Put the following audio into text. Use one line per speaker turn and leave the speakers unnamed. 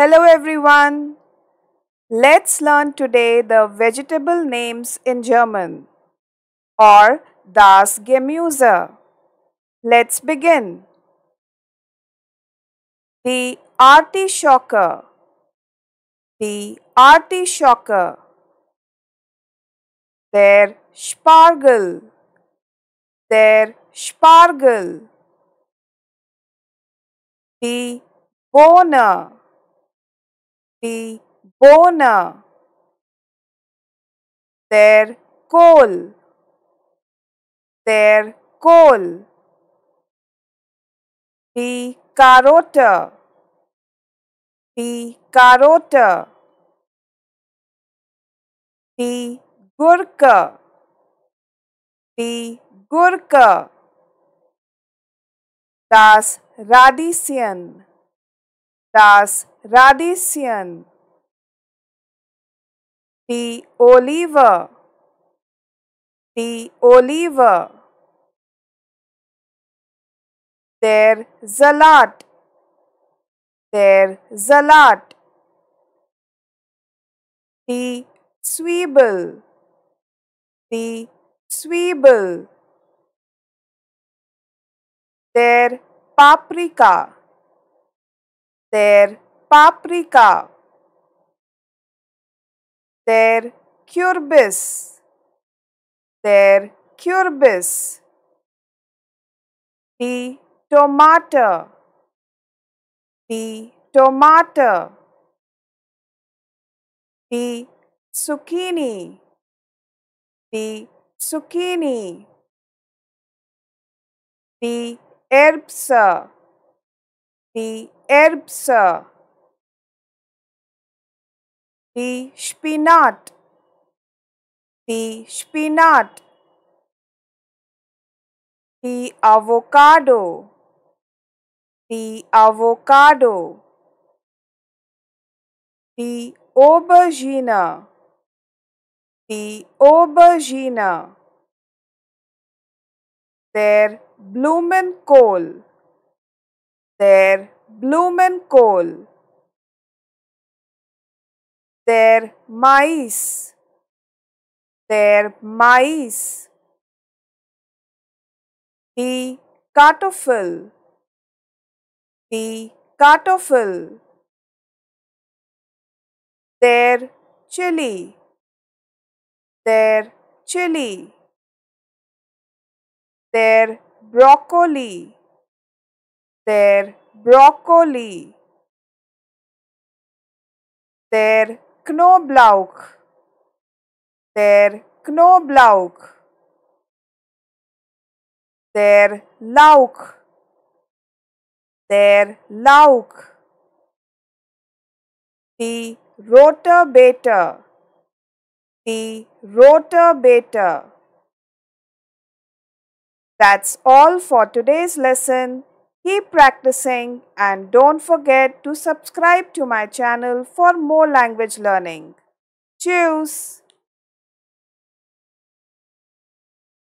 Hello everyone. Let's learn today the vegetable names in German or das Gemüse. Let's begin. Die Artischocke. Die Artischocke. Der Spargel. Der Spargel. Die Bohne. Die Bohne. Der Kohl. Der Kohl. Die Karotte. Die Karotte. Die Gurke. Die Gurke. Das Radieschen. Das Radieschen. Die Olive. Die Olive. Der Salat. Der Salat. Die Zwiebel. Die Zwiebel. Der Paprika. Der Paprika. Der Kürbis. Der Kürbis. Die Tomate. Die Tomate. Die Zucchini. Die Zucchini. Die Erbse. Die Erbse. Die Spinat. Die Spinat. Die Avocado. Die Avocado. Die Aubergine. Die Aubergine. Der Blumenkohl. Der Blumenkohl. Der Mais. Der Mais. Die Kartoffel. Die Kartoffel. Der Chili. Der Chili. Der Brokkoli. Der Brokkoli. Der Knoblauch. Der Knoblauch. Der Lauch. Der Lauch. Die rote Beete. Die rote Beete. That's all for today's lesson. Keep practicing and don't forget to subscribe to my channel for more language learning. Cheers!